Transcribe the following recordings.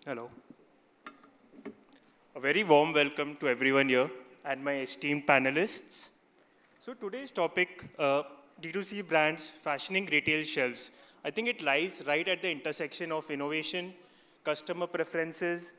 Hello. A very warm welcome to everyone here and my esteemed panelists. So today's topic, D2C brands fashioning retail shelves. I think it lies right at the intersection of innovation, customer preferences,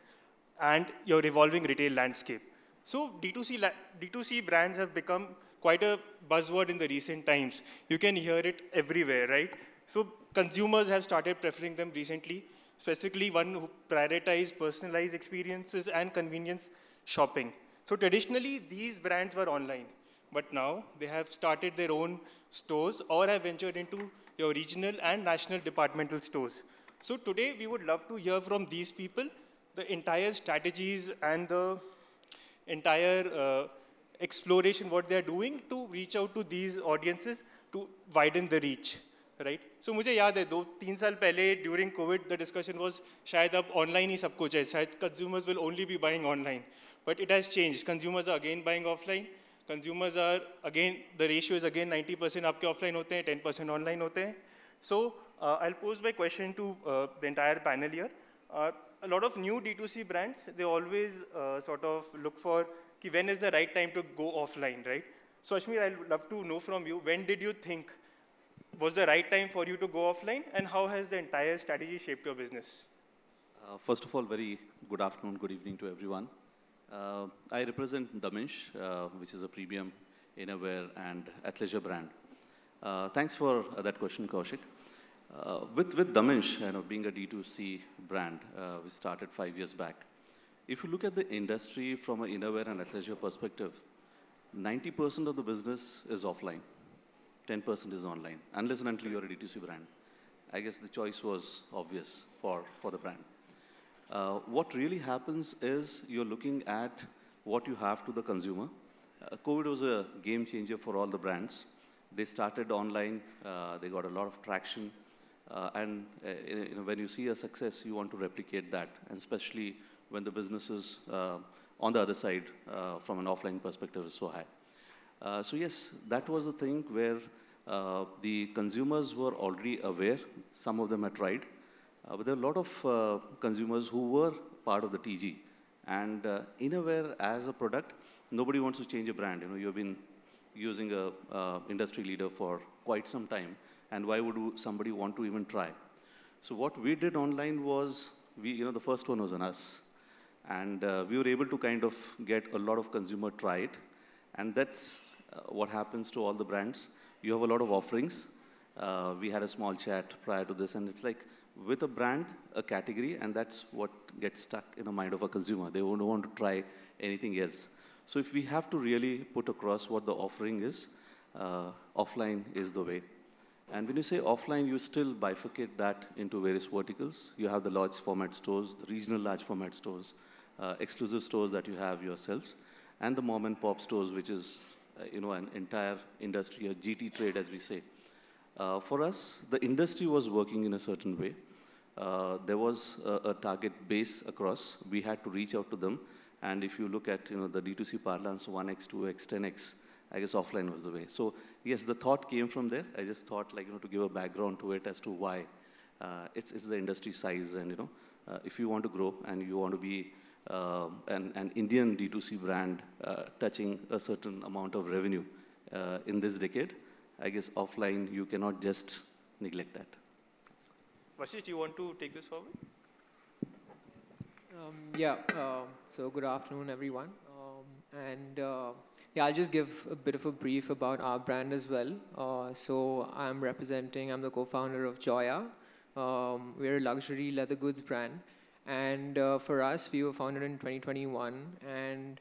and your evolving retail landscape. So D2C brands have become quite a buzzword in the recent times. You can hear it everywhere, right? So consumers have started preferring them recently, specifically one who prioritize personalized experiences and convenience shopping. So traditionally, these brands were online, but now they have started their own stores or have ventured into your regional and national departmental stores. So today, we would love to hear from these people the entire strategies and the entire exploration, what they're doing to reach out to these audiences to widen the reach. Right? So मुझे याद है 2-3 साल पहले during COVID the discussion was शायद अब online ही सब कुछ है, शायद consumers will only be buying online, but it has changed. Consumers are again buying offline. Consumers are again, the ratio is again 90% आपके offline होते हैं, 10% online होते हैं. So I'll pose my question to the entire panel here. A lot of new D2C brands, they always sort of look for कि when is the right time to go offline, right? So Ashmeer, I'd love to know from you, when did you think was the right time for you to go offline, and how has the entire strategy shaped your business? First of all, very good afternoon, good evening to everyone. I represent DaMENSCH, which is a premium innerwear and athleisure brand. Thanks for that question, Kaushik. With DaMENSCH, being a D2C brand, we started 5 years back. If you look at the industry from an innerwear and athleisure perspective, 90% of the business is offline. 10% is online, unless and until you're a D2C brand. I guess the choice was obvious for the brand. What really happens is you're looking at what you have to the consumer. COVID was a game changer for all the brands. They started online, they got a lot of traction, and when you see a success, you want to replicate that, and especially when the business is on the other side from an offline perspective is so high. So yes, that was the thing where the consumers were already aware. Some of them had tried. But there are a lot of consumers who were part of the TG. And innerwear as a product, nobody wants to change a brand. You've been using a industry leader for quite some time. And why would somebody want to even try? So what we did online was, the first one was on us. And we were able to kind of get a lot of consumer try it. And that's what happens to all the brands. You have a lot of offerings. We had a small chat prior to this, and it's like with a brand, a category, and that's what gets stuck in the mind of a consumer. They don't want to try anything else. So if we have to really put across what the offering is, offline is the way. And when you say offline, you still bifurcate that into various verticals. You have the large format stores, the regional large format stores, exclusive stores that you have yourselves, and the mom and pop stores, which is an entire industry, a GT trade, as we say. For us, the industry was working in a certain way. There was a target base across. We had to reach out to them. And if you look at the D2C parlance, 1x, 2x, 10x, I guess offline was the way. So yes, the thought came from there. I just thought to give a background to it as to why. It's the industry size, and if you want to grow and you want to be an Indian D2C brand touching a certain amount of revenue in this decade, I guess offline, you cannot just neglect that. Vashisht, do you want to take this forward? So good afternoon, everyone. I'll just give a bit of a brief about our brand as well. I'm the co-founder of Gioia. We're a luxury leather goods brand. And for us, we were founded in 2021. And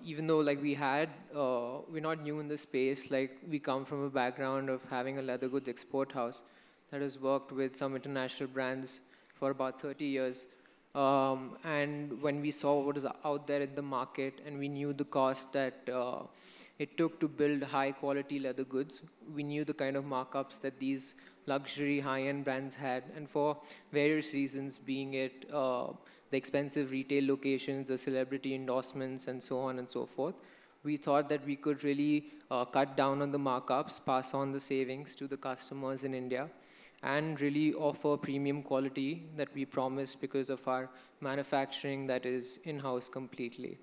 even though we're not new in the space, we come from a background of having a leather goods export house that has worked with some international brands for about 30 years. And when we saw what was out there in the market and we knew the cost that it took to build high quality leather goods, we knew the kind of markups that these luxury high-end brands had. And for various reasons, being it the expensive retail locations, the celebrity endorsements, and so on and so forth, we thought that we could really cut down on the markups, pass on the savings to the customers in India, and really offer premium quality that we promise because of our manufacturing that is in-house completely.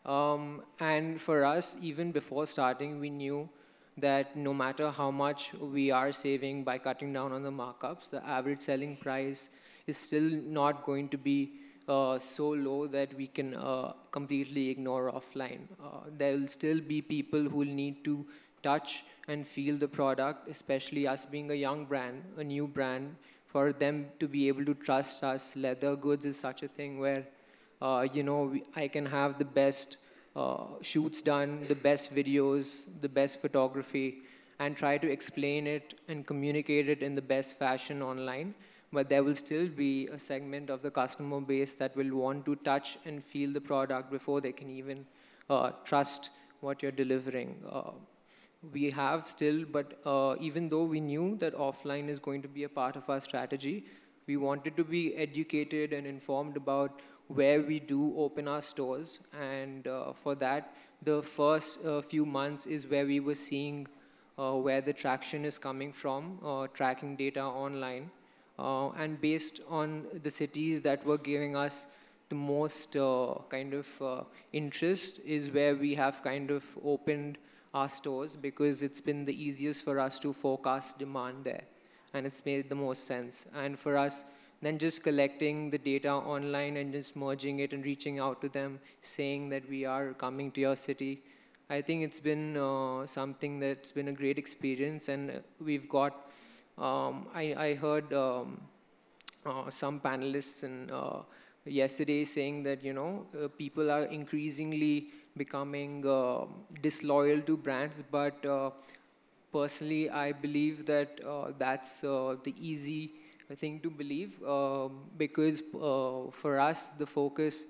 And for us, even before starting, we knew that no matter how much we are saving by cutting down on the markups, the average selling price is still not going to be so low that we can completely ignore offline. There will still be people who will need to touch and feel the product, especially us being a young brand, a new brand, for them to be able to trust us. Leather goods is such a thing where, I can have the best shoots done, the best videos, the best photography, and try to explain it and communicate it in the best fashion online. But there will still be a segment of the customer base that will want to touch and feel the product before they can even trust what you're delivering. We have still, but even though we knew that offline is going to be a part of our strategy, we wanted to be educated and informed about where we do open our stores. And for that, the first few months is where we were seeing where the traction is coming from, tracking data online. And based on the cities that were giving us the most interest is where we have kind of opened our stores, because it's been the easiest for us to forecast demand there, and it's made the most sense. And for us, then just collecting the data online and just merging it and reaching out to them, saying that we are coming to your city, I think it's been something that's been a great experience. And we've got, I heard some panelists yesterday saying that, people are increasingly becoming disloyal to brands, but personally, I believe that that's the easy thing to believe, because for us, the focus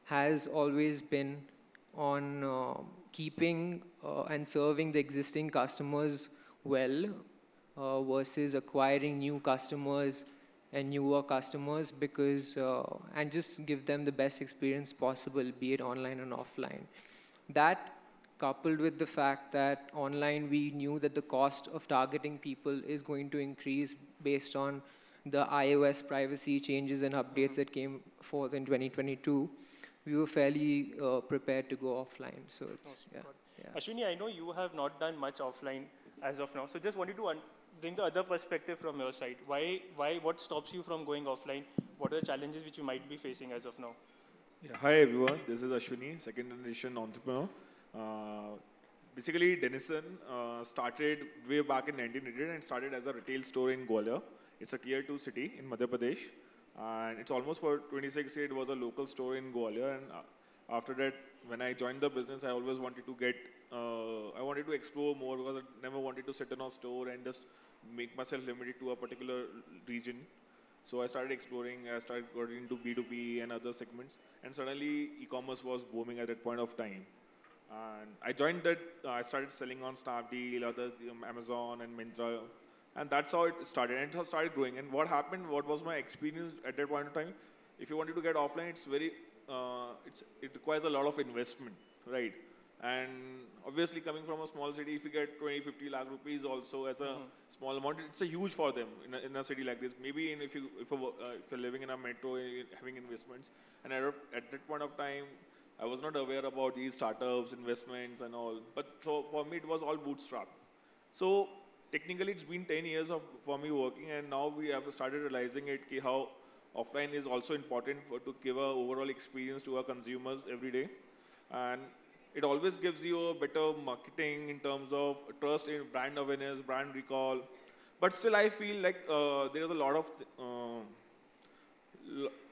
has always been on keeping and serving the existing customers well, versus acquiring new customers and newer customers, because and just give them the best experience possible, be it online and offline. That, coupled with the fact that online we knew that the cost of targeting people is going to increase based on the iOS privacy changes and updates that came forth in 2022, we were fairly prepared to go offline. So it's, yeah. Ashwini, I know you have not done much offline as of now, so just wanted to bring the other perspective from your side. What stops you from going offline? What are the challenges which you might be facing as of now? Yeah, hi everyone, this is Ashwini, second generation entrepreneur. Basically, Dennison started way back in 1988 and started as a retail store in Gioia. It's a tier 2 city in Madhya Pradesh. And it's almost for 26 years, it was a local store in Gioia. And after that, when I joined the business, I always wanted to I wanted to explore more, because I never wanted to sit in a store and just make myself limited to a particular region. So I started exploring, I started going into B2B and other segments, and suddenly e-commerce was booming at that point of time. And I joined that, I started selling on Snapdeal, Amazon and Myntra, and that's how it started, and it started growing. And what happened, what was my experience at that point of time, if you wanted to get offline, it requires a lot of investment, right? And obviously coming from a small city, if you get 20-50 lakh rupees also as a small amount, it's a huge for them in a city like this. Maybe if you're living in a metro, having investments. And at that point of time, I was not aware about these startups, investments and all. But so for me, it was all bootstrap. So technically, it's been 10 years for me working, and now we have started realizing how offline is also important to give an overall experience to our consumers every day. And it always gives you a better marketing in terms of trust in brand awareness, brand recall. But still, I feel like there is a lot of,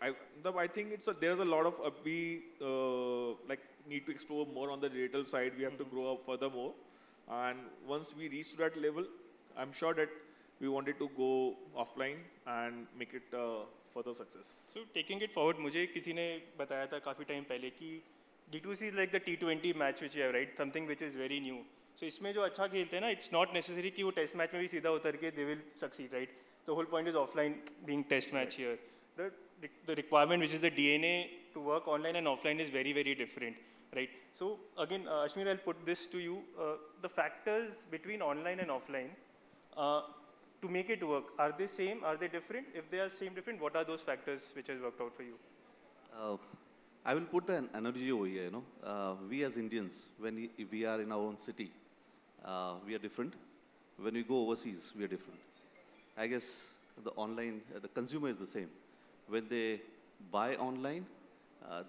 I think there's a lot of, we need to explore more on the digital side. We have to grow up furthermore. And once we reach to that level, I'm sure that we wanted to go offline and make it further success. So taking it forward, मुझे किसी ने बताया था काफी time पहले कि D2C is like the T20 match which you have, right? Something which is very new. So इसमें जो अच्छा खेलते हैं ना, it's not necessary कि वो test match में भी सीधा उतर के they will succeed, right? The whole point is offline being test match here. The requirement, which is the DNA to work online and offline, is very, very different, right? So again, Ashmeer, I'll put this to you. The factors between online and offline, to make it work, are they same? Are they different? If they are same, different, what are those factors which has worked out for you? I will put an analogy over here. We as Indians, when we are in our own city, we are different. When we go overseas, we are different. I guess the online, the consumer is the same. When they buy online,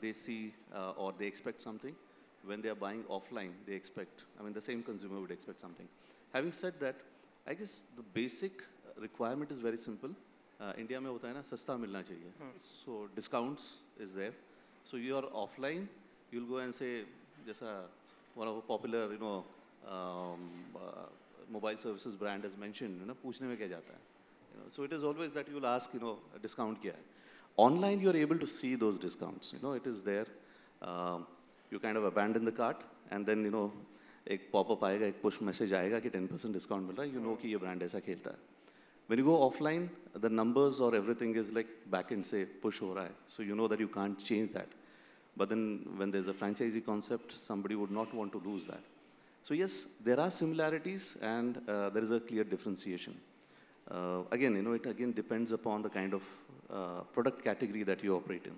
they see or they expect something. When they are buying offline, they expect, the same consumer would expect something. Having said that, I guess the basic requirement is very simple. India mein hota hai na, sasta milna chahiye. So discounts is there. So you are offline, you'll go and say, jaisa one of the popular, mobile services brand has mentioned, पूछने में क्या जाता है. So it is always that you'll ask, a discount kya hai. Online, you're able to see those discounts. It is there. You kind of abandon the cart, and then, एक pop-up आएगा, एक push message आएगा कि 10% discount मिल रहा है. You know कि ये brand ऐसा खेलता है. When you go offline, the numbers or everything is like back-end say push हो रहा है. So you know that you can't change that. But then when there's a franchisee concept, somebody would not want to lose that. So yes, there are similarities and there is a clear differentiation. Again, it again depends upon the kind of product category that you operate in.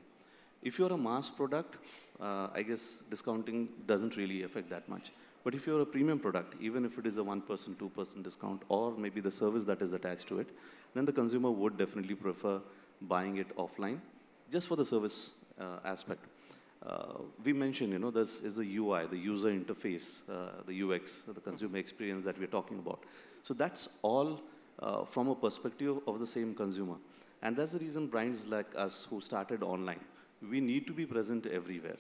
If you're a mass product, I guess discounting doesn't really affect that much. But if you're a premium product, even if it is a 1%, 2% discount, or maybe the service that is attached to it, then the consumer would definitely prefer buying it offline, just for the service aspect. We mentioned, this is the UI, the user interface, the UX, the consumer experience that we're talking about. So that's all from a perspective of the same consumer. And that's the reason brands like us who started online, we need to be present everywhere,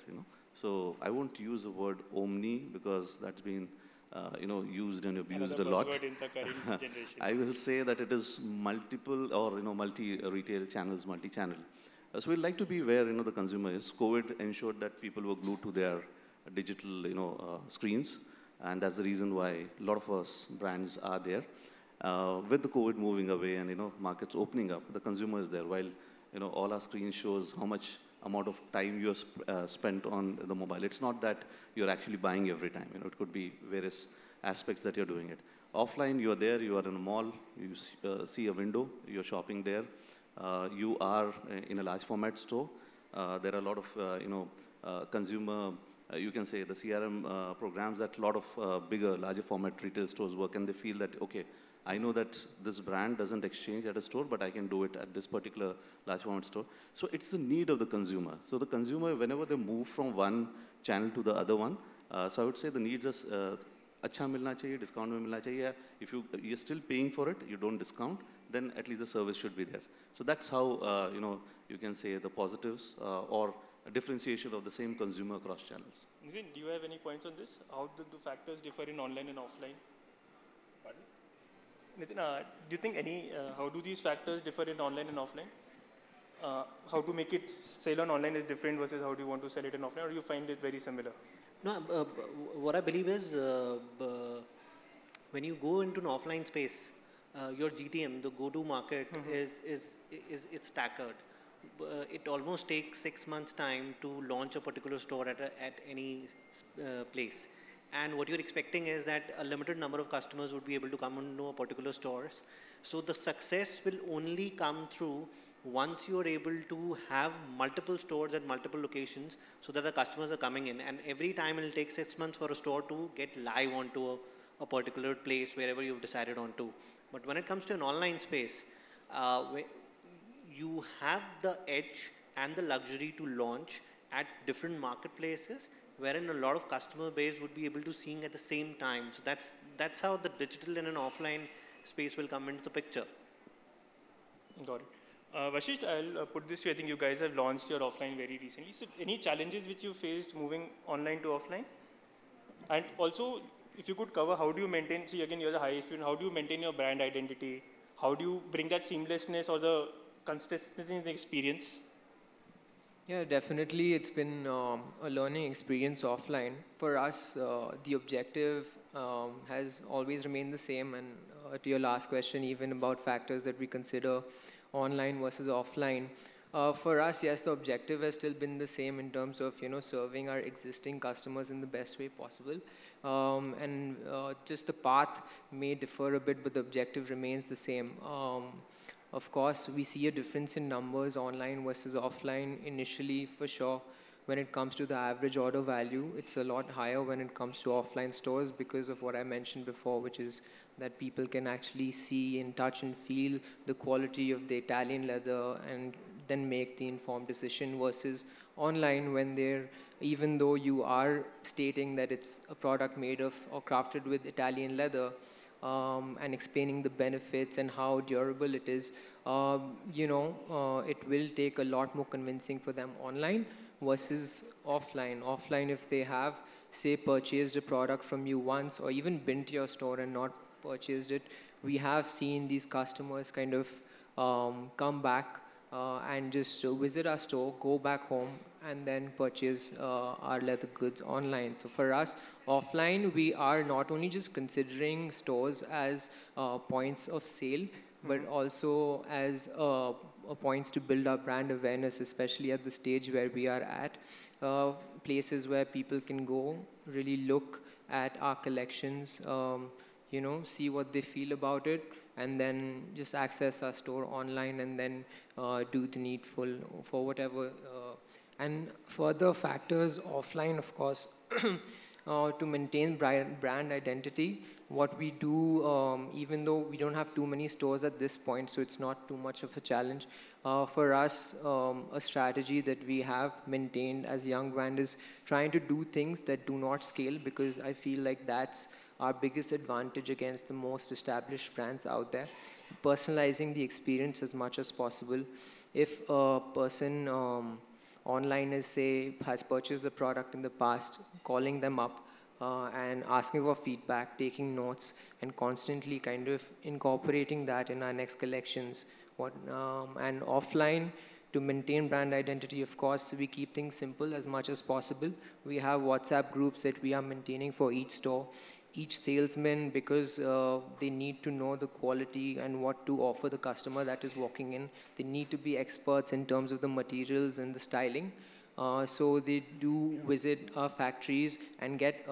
So I won't use the word omni because that's been, used and abused a lot. In the current generation. I will say that it is multiple or, multi-retail channels, multi-channel. So we'd like to be where, the consumer is. COVID ensured that people were glued to their digital, screens. And that's the reason why a lot of us brands are there. With the COVID moving away and, markets opening up, the consumer is there. While, all our screen shows how much amount of time you have spent on the mobile. It's not that you're actually buying every time. It could be various aspects that you're doing it. Offline, you're there, you are in a mall, you see a window, you're shopping there. You are in a large format store. There are a lot of, consumer, you can say the CRM programs that a lot of bigger, larger format retail stores work, and they feel that, okay, I know that this brand doesn't exchange at a store, but I can do it at this particular large format store. So it's the need of the consumer. So the consumer, whenever they move from one channel to the other one, so I would say the needs are, अच्छा मिलना चाहिए, discount में मिलना चाहिए. If you're still paying for it, you don't discount, then at least the service should be there. So that's how, you can say the positives or a differentiation of the same consumer across channels. Nitin, do you have any points on this? How do the factors differ in online and offline? Pardon? Nitin, do you think how do these factors differ in online and offline? How to make it sell on online is different versus how do you want to sell it in offline, or do you find it very similar? No, what I believe is when you go into an offline space, your GTM, the go-to market, it's staggered. It almost takes 6 months' time to launch a particular store at any place. And what you're expecting is that a limited number of customers would be able to come into a particular stores. So the success will only come through once you're able to have multiple stores at multiple locations so that the customers are coming in. And every time it'll take 6 months for a store to get live onto a particular place wherever you've decided on to. But when it comes to an online space, you have the edge and the luxury to launch at different marketplaces wherein a lot of customer base would be able to seeing at the same time. So that's how the digital and an offline space will come into the picture. Got it. Vashisht, I'll put this to you. I think you guys have launched your offline very recently. So any challenges which you faced moving online to offline? And also, if you could cover, how do you maintain, see again, you're the high experience, how do you maintain your brand identity? How do you bring that seamlessness or the consistency in the experience? Yeah, definitely it's been a learning experience offline. For us, the objective has always remained the same, and to your last question, even about factors that we consider online versus offline, For us, yes, the objective has still been the same in terms of, serving our existing customers in the best way possible. Just the path may differ a bit, but the objective remains the same. Of course, we see a difference in numbers online versus offline initially, for sure. When it comes to the average order value, it's a lot higher when it comes to offline stores because of what I mentioned before, which is that people can actually see and touch and feel the quality of the Italian leather and then make the informed decision, versus online when even though you are stating that it's a product made of or crafted with Italian leather, and explaining the benefits and how durable it is, it will take a lot more convincing for them online versus offline. Offline, if they have, say, purchased a product from you once or even been to your store and not purchased it, we have seen these customers kind of come back and just visit our store, go back home, and then purchase our leather goods online. So for us, offline, we are not only just considering stores as points of sale, but also as points to build our brand awareness, especially at the stage where we are at, places where people can go, really look at our collections, see what they feel about it, and then just access our store online and then do the needful for whatever. And further factors offline, of course, to maintain brand identity. What we do, even though we don't have too many stores at this point, so it's not too much of a challenge, for us, a strategy that we have maintained as a young brand is trying to do things that do not scale, because I feel like that's our biggest advantage against the most established brands out there. Personalizing the experience as much as possible. If a person online has purchased a product in the past, calling them up and asking for feedback, taking notes, and constantly kind of incorporating that in our next collections. And offline, to maintain brand identity, of course, we keep things simple as much as possible. We have WhatsApp groups that we are maintaining for each store. Each salesman, because they need to know the quality and what to offer the customer that is walking in. They need to be experts in terms of the materials and the styling. So they do visit our factories and get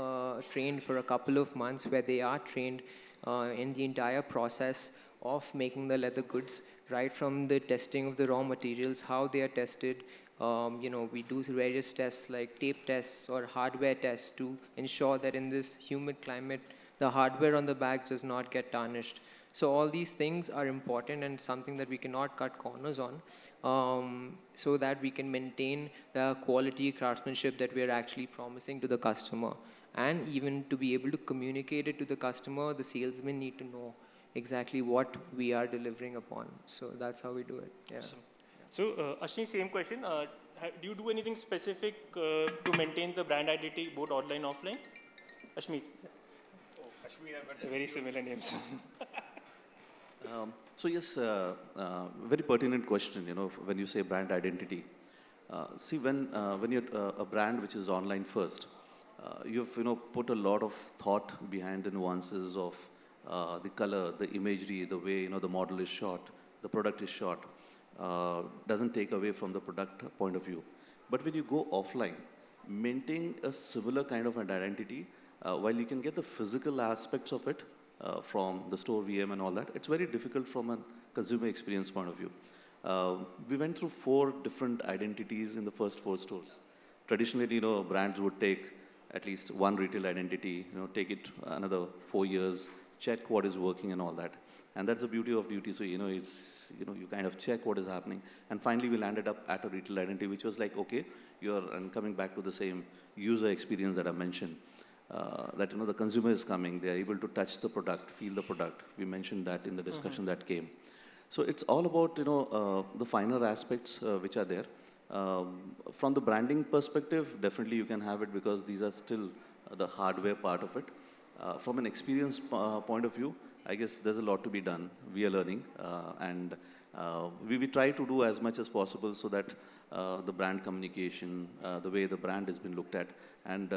trained for a couple of months, where they are trained in the entire process of making the leather goods, right from the testing of the raw materials, how they are tested. We do various tests like tape tests or hardware tests to ensure that in this humid climate, the hardware on the bags does not get tarnished. So all these things are important and something that we cannot cut corners on, so that we can maintain the quality craftsmanship that we are actually promising to the customer. And even to be able to communicate it to the customer, the salesmen need to know exactly what we are delivering upon. So that's how we do it. Yeah. Awesome. So, Ashwini, same question. Do you do anything specific to maintain the brand identity, both online and offline? Ashmi. Oh, Ashmeer, I've got Very similar names. So yes, very pertinent question. When you say brand identity, see when you're a brand which is online first, you've put a lot of thought behind the nuances of the color, the imagery, the way the model is shot, the product is shot. Doesn't take away from the product point of view. But when you go offline, maintain a similar kind of an identity, while you can get the physical aspects of it from the store VM and all that, it's very difficult from a consumer experience point of view. We went through 4 different identities in the first 4 stores. Traditionally, brands would take at least one retail identity, take it another 4 years, check what is working and all that. And that's the beauty of duty. So, it's, you kind of check what is happening. And finally, we landed up at a retail identity, which was like, okay, and coming back to the same user experience that I mentioned, that, the consumer is coming, they're able to touch the product, feel the product. We mentioned that in the discussion that came. So it's all about, the finer aspects which are there. From the branding perspective, definitely you can have it because these are still the hardware part of it. From an experience point of view, I guess there's a lot to be done. We are learning, and we try to do as much as possible so that the brand communication, the way the brand has been looked at, and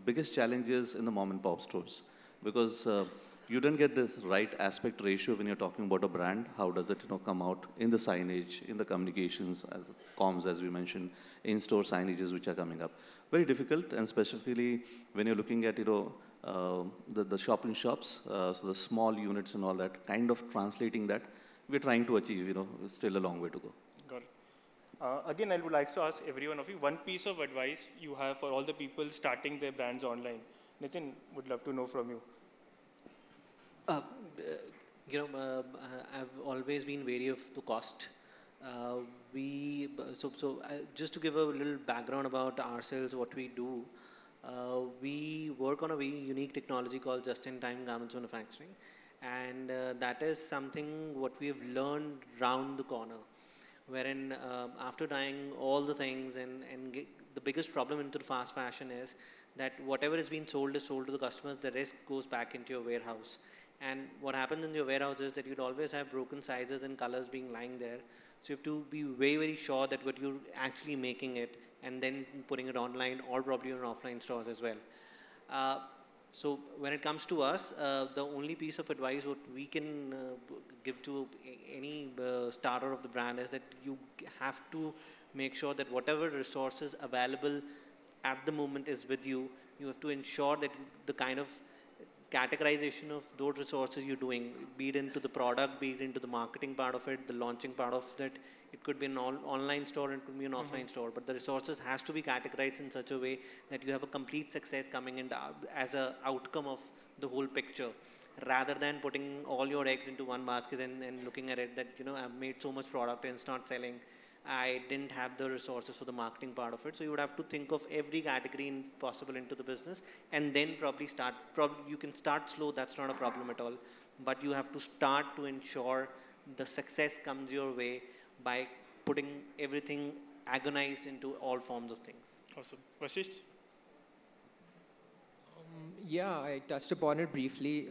biggest challenge is in the mom and pop stores, because you don't get this right aspect ratio when you're talking about a brand. How does it, come out in the signage, in the communications, as comms, as we mentioned, in-store signages which are coming up. Very difficult, and specifically when you're looking at, the shop-in-shops, so the small units and all that, kind of translating that, we're trying to achieve, still a long way to go. Got it. Again, I would like to ask every one of you, one piece of advice you have for all the people starting their brands online. Nitin, would love to know from you. Uh, I've always been wary of the cost. Just to give a little background about ourselves, what we do, we work on a very unique technology called just-in-time garments manufacturing, and that is something what we have learned round the corner, wherein after trying all the things the biggest problem into the fast fashion is that whatever is being sold is sold to the customers, the rest goes back into your warehouse. And what happens in your warehouse is that you'd always have broken sizes and colors being lying there. So you have to be very, very sure that what you're actually making it and then putting it online or probably on offline stores as well. So when it comes to us, the only piece of advice what we can give to any starter of the brand is that you have to make sure that whatever resources available at the moment is with you. You have to ensure that the kind of categorization of those resources you're doing, be it into the product, be it into the marketing part of it, the launching part of it. It could be an online store and it could be an offline store, but the resources has to be categorized in such a way that you have a complete success coming in as an outcome of the whole picture, rather than putting all your eggs into one basket and looking at it that, I've made so much product and it's not selling. I didn't have the resources for the marketing part of it. So you would have to think of every category possible into the business and then probably start. You can start slow, that's not a problem at all. But you have to start to ensure the success comes your way by putting everything agonized into all forms of things. Awesome. Vashisht? Yeah, I touched upon it briefly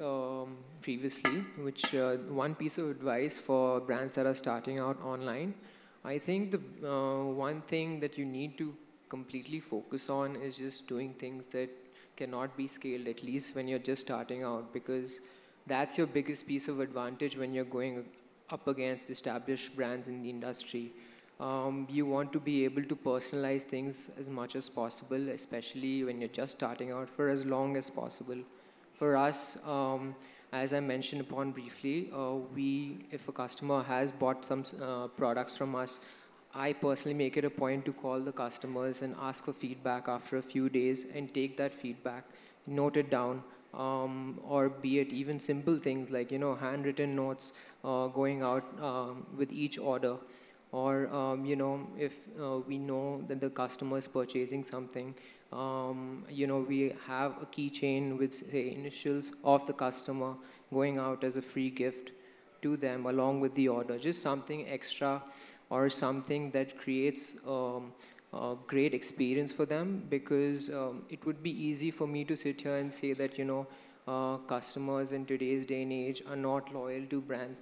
previously, which one piece of advice for brands that are starting out online. I think the one thing that you need to completely focus on is just doing things that cannot be scaled, at least when you're just starting out, because that's your biggest piece of advantage when you're going up against established brands in the industry. You want to be able to personalize things as much as possible, especially when you're just starting out, for as long as possible. For us, as I mentioned upon briefly, if a customer has bought some products from us, I personally make it a point to call the customers and ask for feedback after a few days and take that feedback, note it down, or be it even simple things like, handwritten notes going out with each order. Or, if we know that the customer is purchasing something, we have a keychain with, say, initials of the customer going out as a free gift to them along with the order. Just something extra or something that creates a great experience for them, because it would be easy for me to sit here and say that, customers in today's day and age are not loyal to brands,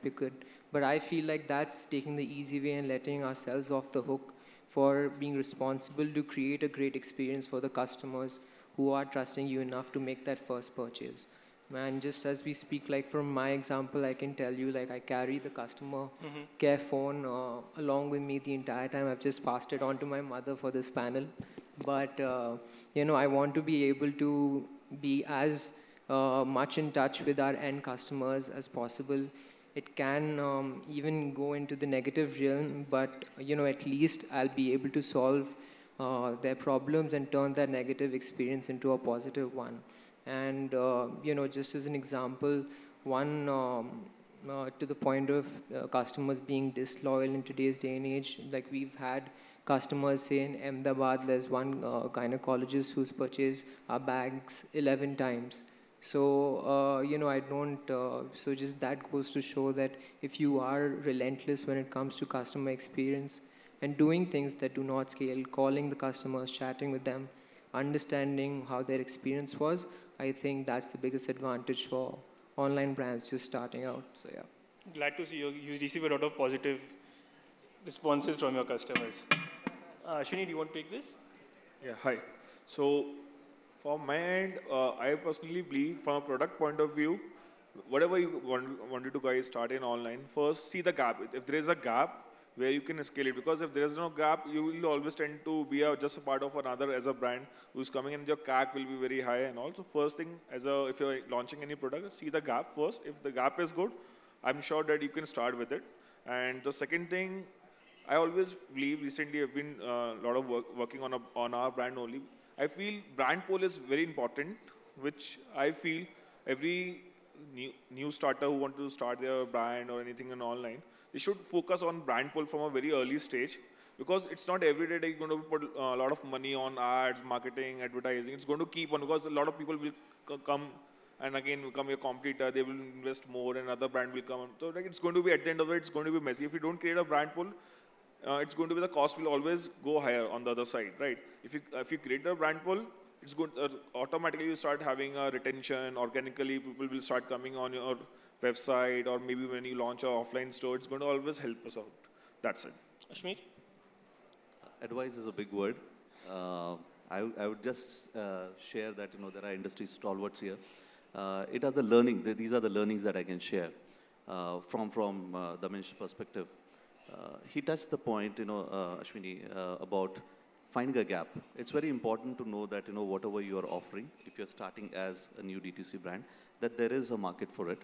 but I feel like that's taking the easy way and letting ourselves off the hook for being responsible to create a great experience for the customers who are trusting you enough to make that first purchase. And just as we speak, like from my example, I can tell you, like I carry the customer care phone along with me the entire time. I've just passed it on to my mother for this panel. But, I want to be able to be as much in touch with our end customers as possible. It can even go into the negative realm, but at least I'll be able to solve their problems and turn that negative experience into a positive one. And just as an example, one to the point of customers being disloyal in today's day and age, like we've had customers say in Ahmedabad, there's one gynecologist who's purchased our bags 11 times. So, I don't, so just that goes to show that if you are relentless when it comes to customer experience and doing things that do not scale, calling the customers, chatting with them, understanding how their experience was, I think that's the biggest advantage for online brands just starting out. So, yeah. Glad to see you receive a lot of positive responses from your customers. Ashwini, do you want to take this? Yeah, hi. So, from my end, I personally believe from a product point of view, whatever you wanted to guys start in online, first see the gap. If there is a gap, where you can scale it, because if there is no gap, you will always tend to be just a part of another as a brand who's coming, and your CAC will be very high. And also, first thing, if you're launching any product, see the gap first. If the gap is good, I'm sure that you can start with it. And the second thing, I always believe, recently I've been a lot of working on our brand only. I feel brand pull is very important, which I feel every new starter who want to start their brand or anything in online, they should focus on brand pull from a very early stage, because it's not every day that you're going to put a lot of money on ads, marketing, advertising. It's going to keep on, because a lot of people will come and again become your competitor. They will invest more, and other brand will come. So like, it's going to be, at the end of it, it's going to be messy. If you don't create a brand pull, it's going to be, the cost will always go higher on the other side, right? If you create a brand pull, it's good. Automatically you start having a retention. Organically, people will start coming on your website, or maybe when you launch an offline store, it's going to always help us out. That's it. Ashmeer? Advice is a big word. I would just share that, there are industry stalwarts here. These are the learnings that I can share from DaMENSCH perspective. He touched the point, Ashwini, about finding a gap. It's very important to know that, whatever you are offering, if you're starting as a new D2C brand, that there is a market for it.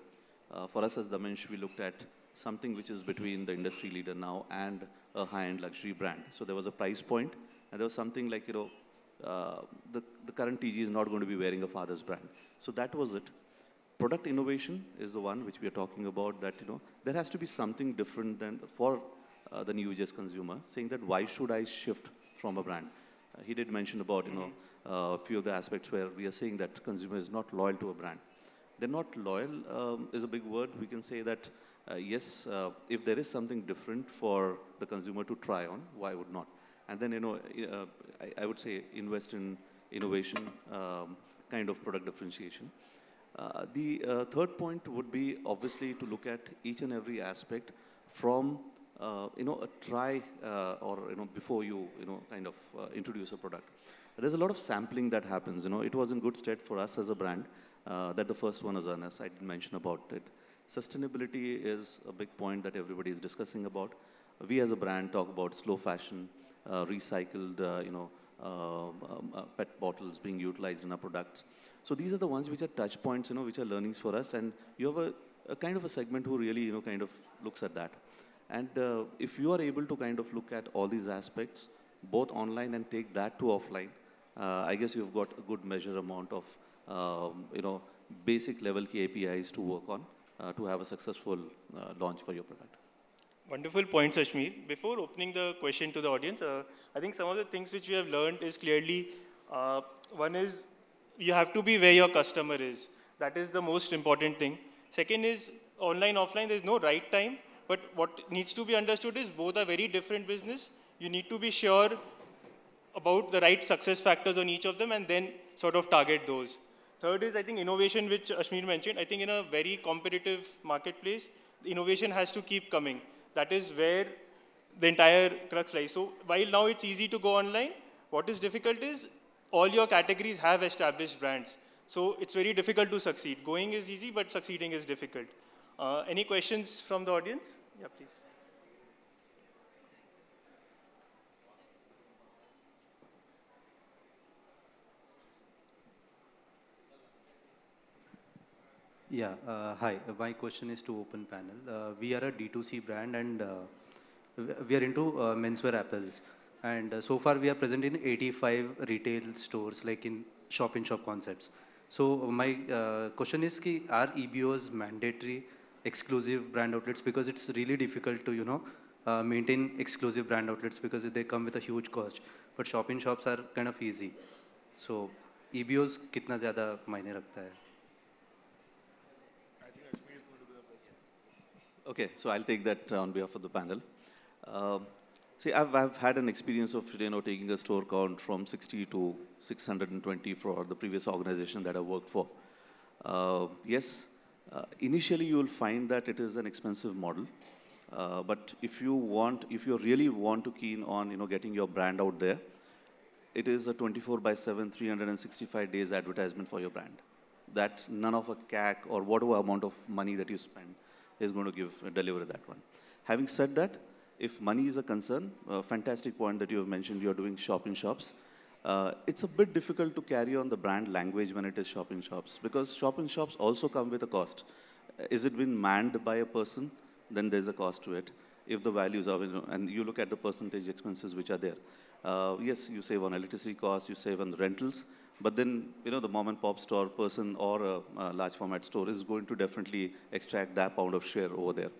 For us as DaMENSCH, we looked at something which is between the industry leader now and a high-end luxury brand. So there was a price point, and there was something like, the current TG is not going to be wearing a father's brand. So that was it. Product innovation is the one which we are talking about, that, there has to be something different than for the new age consumer, saying that why should I shift from a brand? He did mention about, a few of the aspects where we are saying that consumer is not loyal to a brand. They're not loyal is a big word. We can say that, yes, if there is something different for the consumer to try on, why would not? And then, I would say invest in innovation, kind of product differentiation. The third point would be obviously to look at each and every aspect from, a try or, before you, kind of introduce a product. There's a lot of sampling that happens. It was in good stead for us as a brand that the first one is on us. I didn't mention about it. Sustainability is a big point that everybody is discussing about. We as a brand talk about slow fashion, recycled, PET bottles being utilized in our products. So these are the ones which are touch points, which are learnings for us. And you have a kind of a segment who really, kind of looks at that. And if you are able to kind of look at all these aspects, both online and take that to offline, I guess you've got a good measure amount of, basic level KPIs to work on to have a successful launch for your product. Wonderful points, Ashmeer. Before opening the question to the audience, I think some of the things which we have learned is clearly, one is you have to be where your customer is. That is the most important thing. Second is online, offline, there's no right time, but what needs to be understood is both are very different business. You need to be sure about the right success factors on each of them and then sort of target those. Third is, I think, innovation, which Ashmeer mentioned. I think in a very competitive marketplace, innovation has to keep coming. That is where the entire crux lies. So while now it's easy to go online, what is difficult is all your categories have established brands. So it's very difficult to succeed. Going is easy, but succeeding is difficult. Any questions from the audience? Yeah, please. Yeah, hi. My question is to open panel. We are a D2C brand, and we are into menswear apples. And so far we are present in 85 retail stores, like in shop-in-shop concepts. So my question is, are EBOs mandatory exclusive brand outlets? Because it's really difficult to, maintain exclusive brand outlets because they come with a huge cost. But shop-in-shops are kind of easy. So EBOs कितना ज़्यादा मायने रखता है? Okay, so I'll take that on behalf of the panel. See, I've had an experience of taking a store count from 60 to 620 for the previous organization that I worked for. Yes, initially you will find that it is an expensive model, but if you really want to keen on getting your brand out there, it is a 24/7, 365 days advertisement for your brand. that none of a CAC or whatever amount of money that you spend is going to deliver that one. Having said that, if money is a concern, fantastic point that you have mentioned, you're doing shop-in-shops. It's a bit difficult to carry on the brand language when it is shop-in-shops, because shop-in-shops also come with a cost. Is it been manned by a person? Then there's a cost to it. If the values are, and you look at the percentage expenses which are there. Yes, you save on electricity costs, you save on the rentals, but then, the mom and pop store person or a large format store is going to definitely extract that pound of share over there.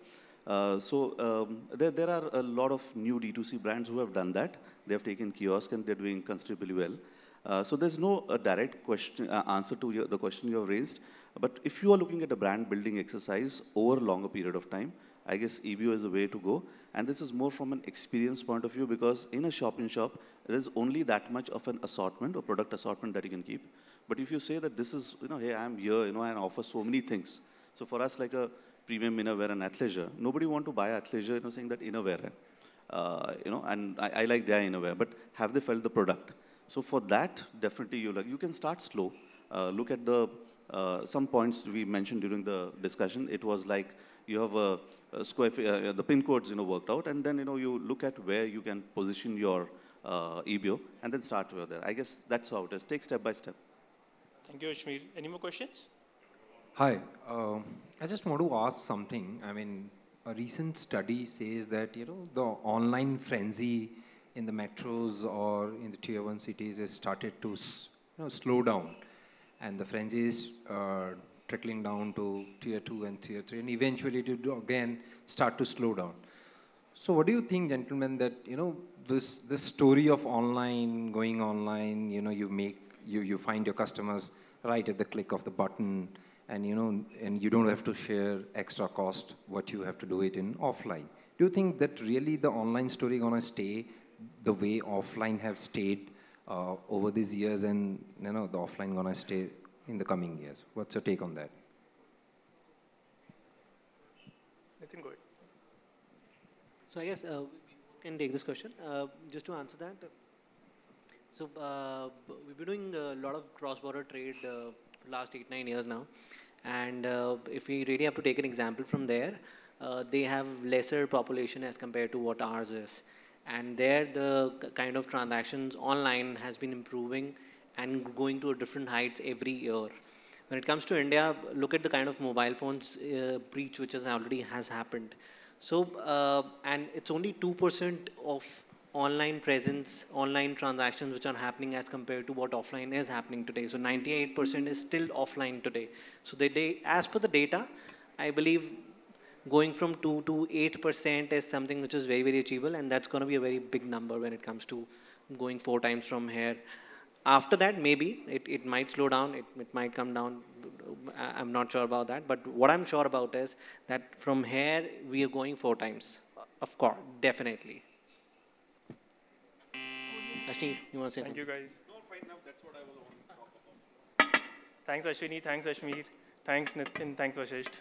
There are a lot of new D2C brands who have done that. They have taken kiosk and they're doing considerably well. So there's no direct question, answer to the question you have raised. But if you are looking at a brand building exercise over a longer period of time, I guess EBO is the way to go. And this is more from an experience point of view, because in a shop-in-shop, there's only that much of an assortment or product assortment that you can keep. But if you say that this is, hey, I'm here, and offer so many things. So for us, like a premium innerwear and athleisure, nobody want to buy athleisure, saying that innerwear, and I like their innerwear, but have they felt the product? So for that, definitely you can start slow. Look at the some points we mentioned during the discussion. It was like you have a square, the pin codes, worked out, and then, you look at where you can position your EBO, and then start over there. I guess that's how it is. Take step by step. Thank you, Ashmeer. Any more questions? Hi. I just want to ask something. I mean, a recent study says that, the online frenzy in the metros or in the tier 1 cities has started to, slow down. And the frenzy is trickling down to tier 2 and tier 3, and eventually to again start to slow down. So what do you think, gentlemen, that, this story of going online, you find your customers right at the click of the button, and, and you don't have to share extra cost, what you have to do it in offline. Do you think that really the online story gonna stay the way offline have stayed over these years, and, the offline gonna stay in the coming years? What's your take on that? Nitin, go ahead. So I guess we can take this question. Just to answer that, so we've been doing a lot of cross-border trade for the last 8-9 years now. And if we really have to take an example from there, they have lesser population as compared to what ours is. And there, the kind of transactions online has been improving and going to different heights every year. When it comes to India, look at the kind of mobile phones breach which already has happened. So, and it's only 2% of online presence, online transactions which are happening as compared to what offline is happening today. So 98% is still offline today. So as per the data, I believe going from 2 to 8% is something which is very, very achievable, and that's going to be a very big number when it comes to going 4 times from here. After that, maybe it might slow down, it might come down. I'm not sure about that, but what I'm sure about is that from here, we are going 4 times. Of course, definitely. Ashmeer, you want to say Thank something? you, guys. No, fine enough. That's what I was on to talk about. Thanks, Ashwini. Thanks, Ashmeer. Thanks, Nitin. Thanks, Vashisht.